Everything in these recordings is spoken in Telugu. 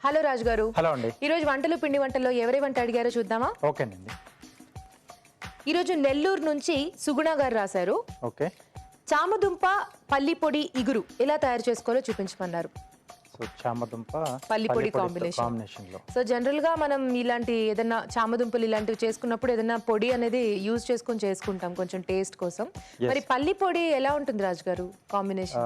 హలో రాజు గారు. హలో అండి. ఈరోజు వంటలు పిండి వంటల్లో ఎవరి వంట అడిగారో చూద్దామా? ఓకేనండి. ఈరోజు నెల్లూరు నుంచి సుగుణ గారు రాశారు. ఓకే. చామదుంప పల్లి పొడి ఇగురు ఎలా తయారు చేసుకోవాలో చూపించమన్నారు. సో చామదుంప పల్లి పొడి కాంబినేషన్ లో. సో జనరల్ గా మనం ఇలాంటి ఏదైనా చామదుంపలు ఇలాంటివి చేసుకున్నప్పుడు ఏదైనా పొడి అనేది యూజ్ చేసుకుంటాం కొంచెం టేస్ట్ కోసం. మరి పల్లి పొడి ఎలా ఉంటుంది రాజు గారు కాంబినేషన్?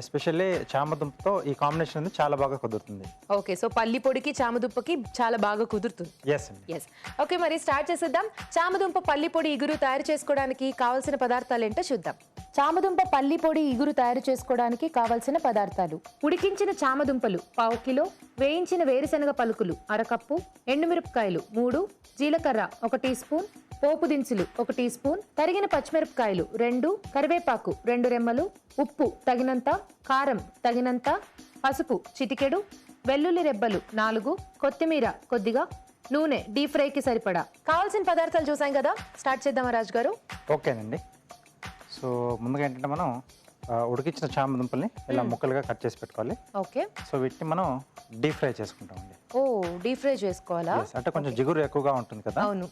ఎస్పెషల్లీ చామదుంపతో ఈ కాంబినేషన్ అనేది చాలా బాగా కుదురుతుంది. ఓకే, సో పల్లి పొడికి చామదుంపకి చాలా బాగా కుదురుతుంది. ఎస్. ఓకే, మరి స్టార్ట్ చేసేద్దాం. చామదుంప పల్లి పొడి ఇగురు తయారు చేసుకోవడానికి కావాల్సిన పదార్థాలు ఏంటో చూద్దాం. చామదుంప పల్లి పొడి ఇగురు తయారు చేసుకోవడానికి కావలసిన పదార్థాలు: ఉడికించిన చామదుంపలు 1/2 కిలో, వేయించిన వేరుశనగ పలుకులు 1/2 కప్పు, ఎండుమిరపకాయలు 3, జీలకర్ర 1 టీ స్పూన్, పోపు దినుసులు 1 టీ స్పూన్, తరిగిన పచ్చిమిరపకాయలు 2, కరివేపాకు 2 రెమ్మలు, ఉప్పు తగినంత, కారం తగినంత, పసుపు చిటికెడు, వెల్లుల్లి రెబ్బలు 4, కొత్తిమీర కొద్దిగా, నూనె డీప్ ఫ్రైకి సరిపడా. కావాల్సిన పదార్థాలు చూసాం కదా, స్టార్ట్ చేద్దామా రాజు గారు? ఓకేనండి. సో ముందుగా ఏంటంటే మనం ఉడికించిన చామదుంపల్ని ఇలా ముక్కలుగా కట్ చేసి పెట్టుకోవాలి. ఓకే. సో వీటిని మనం డీప్ ఫ్రై చేసుకుంటామండి. ఓ, డీప్ ఫ్రై చేసుకోవాలా? అంటే కొంచెం జిగురు ఎక్కువగా ఉంటుంది కదా. అవును.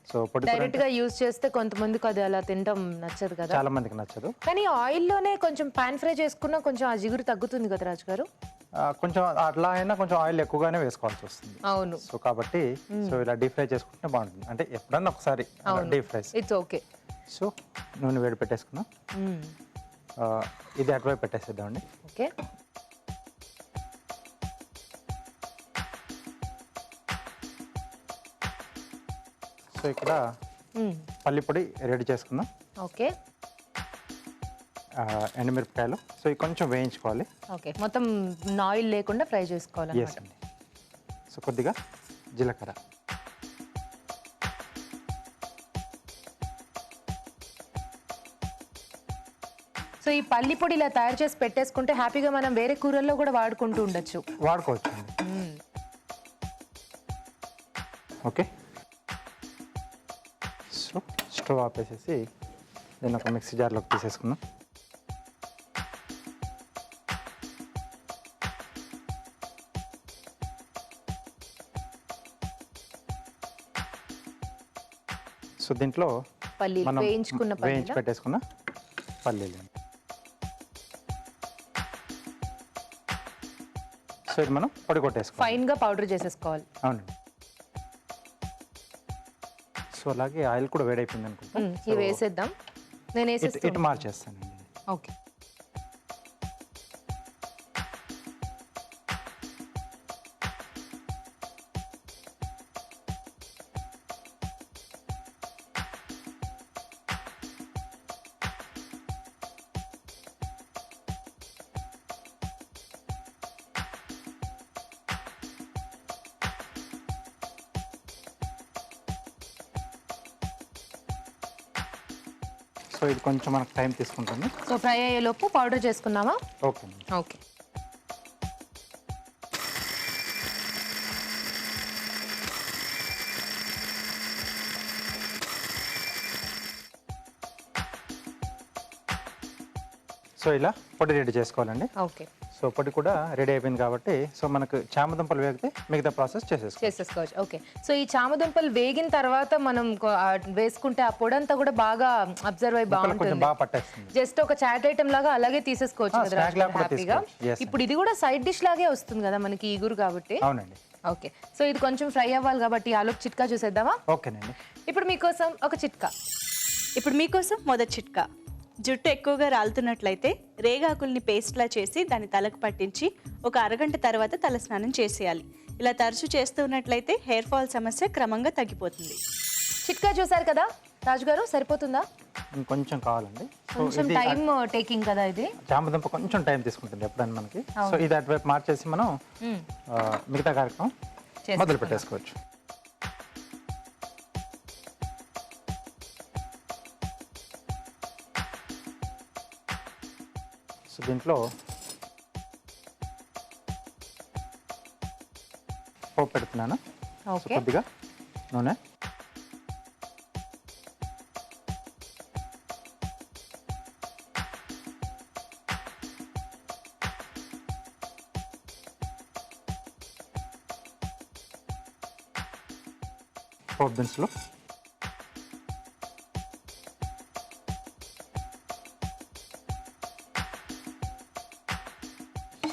సో పొడి డైరెక్ట్ గా యూజ్ చేస్తే కొంతమందికి అది అలా తినడం నచ్చదు కదా, చాలా మందికి నచ్చదు. కానీ ఆయిల్ లోనే కొంచెం పాన్ ఫ్రై చేసుకున్నా కొంచెం ఆ జిగురు తగ్గుతుంది కదా రాజు గారు. కొంచెం అట్లా అయినా కొంచెం ఆయిల్ ఎక్కువగానే వేసుకోవాల్సి వస్తుంది. అవును. సో కాబట్టి సో ఇలా డీప్ ఫ్రై చేసుకుంటే బాగుంటుంది. అంటే ఎప్పుడన్నా ఒకసారి deep fry. It's okay. So నూనె వేడి పెట్టేసుకున్నాం. ఇది అటువైపు పెట్టేసేద్దామండి. ఓకే. సో ఇక్కడ పల్లి పొడి రెడీ చేసుకుందాం. ఓకే. ఎండుమిరపకాయలు సో ఇవి కొంచెం వేయించుకోవాలి. ఓకే, మొత్తం ఆయిల్ లేకుండా ఫ్రై చేసుకోవాలి. సో కొద్దిగా జీలకర్ర, సో ఈ పల్లి పొడి ఇలా తయారు చేసి పెట్టేసుకుంటే హ్యాపీగా మనం వేరే కూరల్లో కూడా వాడుకుంటూ ఉండొచ్చు. వాడుకోవచ్చు. ఓకే. సో స్టవ్ ఆపేసేసి దీన్ని ఒక మిక్సీ జార్లోకి తీసేసుకుందాం. సో దీంట్లో మనం వేయించి పెట్టేసుకున్న పల్లీలు. సో ఇది మనం పొడి కొట్టేసుకోవాలి, ఫైన్ గా పౌడర్ చేసేసుకోవాలి. అవునండి. సో అలాగే ఆయిల్ కూడా వేడైపోయింది అనుకుంటా. ఇవి వేసేద్దాం. నేను ఇటు మార్చేస్తానండి. ఓకే. సో ఇది కొంచెం మనకు టైం తీసుకుంటుంది. సో ఫ్రై అయ్యేలోపు పౌడర్ చేసుకుందామా? ఓకే. ఓకే. సో ఇలా పొడి రెడీ చేసుకోవాలండి. ఓకే. సో పొడి కూడా రెడీ అయిపోయింది కాబట్టి సో మనకు చామదుంపలు వేగితే మిగతా ప్రాసెస్ చేసేసుకోవచ్చు. ఓకే. సో ఈ చామదుంపలు వేగిన తర్వాత మనం వేసుకుంటే ఆ పొడి అంతా కూడా బాగా అబ్జర్వ్ అయ్యి బాగుంటుంది, బాగా పట్టేస్తుంది. జస్ట్ ఒక చాట్ ఐటమ్ లాగా అలాగే తీసేసుకోవచ్చు కదా హ్యాపీగా. ఇప్పుడు ఇది కూడా సైడ్ డిష్ లాగే వస్తుంది కదా మనకి ఇగురు కాబట్టి. అవునండి. ఓకే. సో ఇది కొంచెం ఫ్రై అవ్వాలి కాబట్టి ఆలోపు చిట్కా చూసేద్దామా? ఓకేనండి. ఇప్పుడు మీకోసం ఒక చిట్కా. మొదటి చిట్కా: జుట్టు ఎక్కువగా రాలుతున్నట్లయితే రేగాకుల్ని పేస్ట్లా చేసి దాన్ని తలకు పట్టించి ఒక అరగంట తర్వాత తల స్నానం చేసేయాలి. ఇలా తరచూ చేస్తూ ఉన్నట్లయితే హెయిర్ ఫాల్ సమస్య క్రమంగా తగ్గిపోతుంది. చిట్కా చూసారు కదా రాజు గారు, సరిపోతుందా? కొంచెం కావాలండి. కొంచెం టైం టేకింగ్ కదా ఇది. చామదుంప కొంచెం టైం తీసుకుంటుంది ఎప్పుడైనా మనకి. సో ఇది అటువైపు మార్చేసి మనం మిగతా కార్యక్రమం మొదలు పెట్టేసుకోవచ్చు. సో దీంట్లో పోపు పెడుతున్నాను. కొద్దిగా నూనె, పోపు దినుసులు,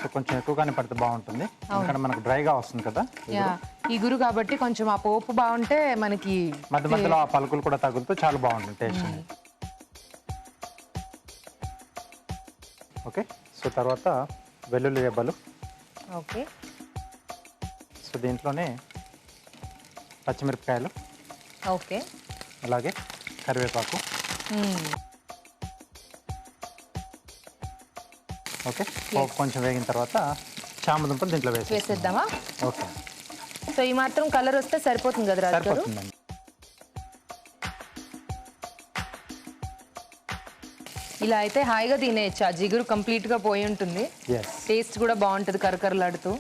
సో కొంచెం ఎక్కువగానే పడితే బాగుంటుంది, ఎందుకంటే మనకు డ్రైగా వస్తుంది కదా. యా ఇగురు కాబట్టి కొంచెం ఆ పోపు బాగుంటే మనకి మధ్య మధ్యలో ఆ పలుకులు కూడా తగులుతూ చాలా బాగుంటుంది టేస్ట్ అనేది. ఓకే, సో తర్వాత వెల్లుల్లి రెబ్బలు, ఓకే సో దీంట్లోనే పచ్చిమిరపకాయలు, ఓకే అలాగే కరివేపాకు. ఓకే, పోపు కొంచెం వేగిన తర్వాత చామదుంపలు దీంట్లో వేసేద్దామా? ఓకే, సో ఈ మాత్రం కలర్ వస్తే సరిపోతుంది కదా రాజు గారు? సరిపోతుందండి. ఇలా అయితే హాయిగా తినేయచ్చు, ఆ జిగురు కంప్లీట్ గా పోయి ఉంటుంది, ఎస్, టేస్ట్ కూడా బాగుంటుంది కరకరలాడుతూ.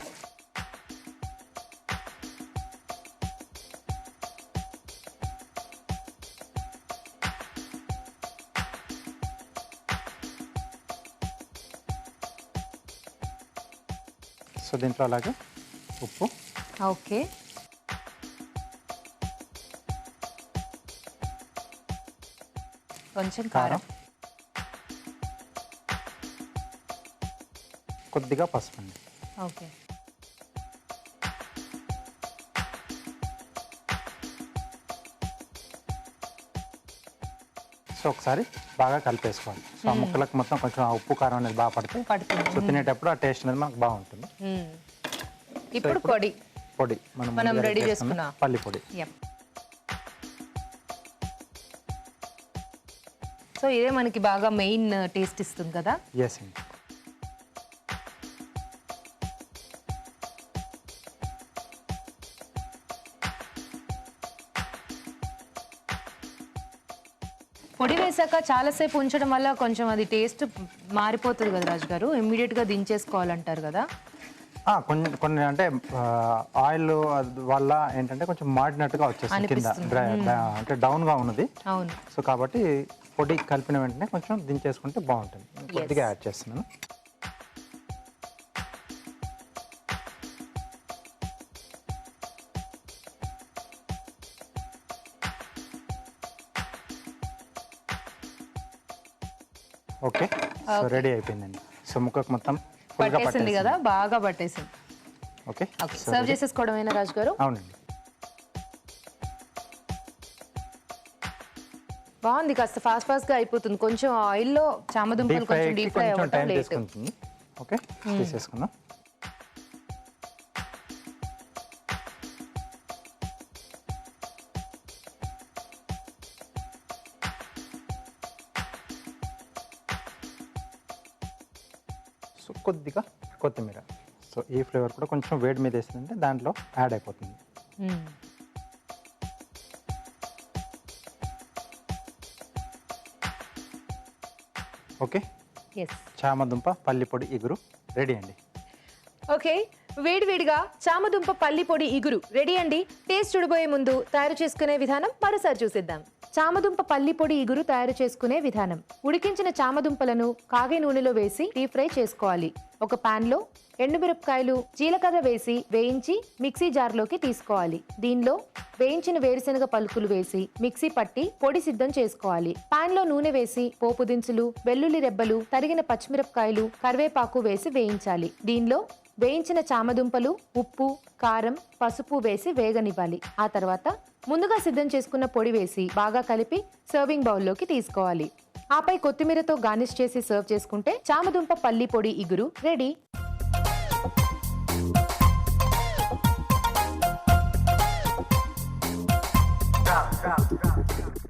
సో దీంట్లో అలాగే ఉప్పు, ఓకే కొంచెం కారం, కొద్దిగా పసుపు అండి. ఓకే సో ఒకసారి బాగా కలిపేసుకోవాలి. సో ఆ ముక్కలకు మొత్తం కొంచెం ఆ ఉప్పు కారం అనేది బాగా పడితే పడుతుంది. సో తినేటప్పుడు ఆ టేస్ట్ అనేది మనకు బాగుంటుంది. ఇప్పుడు పొడి పొడి మనం ముందుగా రెడీ చేసుకున్న చేసుకున్న పల్లి పొడి. సో ఇదే మనకి బాగా మెయిన్ టేస్ట్ ఇస్తుంది కదా. ఎస్ అండి. పొడి వేసాక చాలాసేపు ఉంచడం వల్ల కొంచెం అది టేస్ట్ మారిపోతుంది కదా రాజు గారు, ఇమ్మీడియట్ గా దించేసుకోవాలంటారు కదా. కొన్ని కొన్ని అంటే ఆయిల్ వల్ల ఏంటంటే కొంచెం మాడినట్టుగా వచ్చేస్తుంది కింద, అంటే డౌన్ గా ఉన్నది. అవును, సో కాబట్టి పొడి కలిపిన వెంటనే కొంచెం దించేసుకుంటే బాగుంటుంది. కొద్దిగా యాడ్ చేస్తున్నాను. ఓకే, సో రెడీ అయిపోయిందండి. సో ముక్కకు మొత్తం ఫుల్గా పట్టేసింది కదా, బాగా పట్టేసింది. ఓకే, ఓకే సర్వ్ చేసేసుకోవడమేనా రాజు గారు? అవునండి. బాగుంది, కాస్త ఫాస్ట్ గా అయిపోతుంది. కొంచెం ఆయిల్లో చామదుంపలు కొంచెం డీప్ ఫ్రై కొంచెం అవ్వటం టైం లేట్. తీసుకుంటుంది. ఓకే, తీసేసుకుందాం. సో కొద్దిగా కొత్తిమీర, సో ఈ ఫ్లేవర్ కూడా కొంచెం వేడి మీద వేసిందంటే దాంట్లో యాడ్ అయిపోతుంది. ఓకే, ఎస్ చామదుంప పల్లి పొడి ఇగురు రెడీ అండి. ఓకే, వేడివేడిగా చామదుంప పల్లి పొడి ఇగురు రెడీ అండి. టేస్ట్ చూడబోయే ముందు తయారు చేసుకునే విధానం మరోసారి చూసిద్దాం. చామదుంప పల్లి పొడి ఇగురు తయారు చేసుకునే విధానం: ఉడికించిన చామదుంపలను కాగే నూనెలో వేసి డీప్ ఫ్రై చేసుకోవాలి. ఒక పాన్ లో ఎండుమిరపకాయలు, జీలకర్ర వేసి వేయించి మిక్సీ జార్లోకి తీసుకోవాలి. దీనిలో వేయించిన వేరుశనగ పలుకులు వేసి మిక్సీ పట్టి పొడి సిద్ధం చేసుకోవాలి. పాన్ లో నూనె వేసి పోపు దినుసులు, వెల్లుల్లి రెబ్బలు, తరిగిన పచ్చిమిరపకాయలు, కరివేపాకు వేసి వేయించాలి. దీనిలో వేయించిన చామదుంపలు, ఉప్పు, కారం, పసుపు వేసి వేగనివ్వాలి. ఆ తర్వాత ముందుగా సిద్ధం చేసుకున్న పొడి వేసి బాగా కలిపి సర్వింగ్ బౌల్లోకి తీసుకోవాలి. ఆపై కొత్తిమీరతో గార్నిష్ చేసి సర్వ్ చేసుకుంటే చామదుంప పల్లి పొడి ఇగురు రెడీ.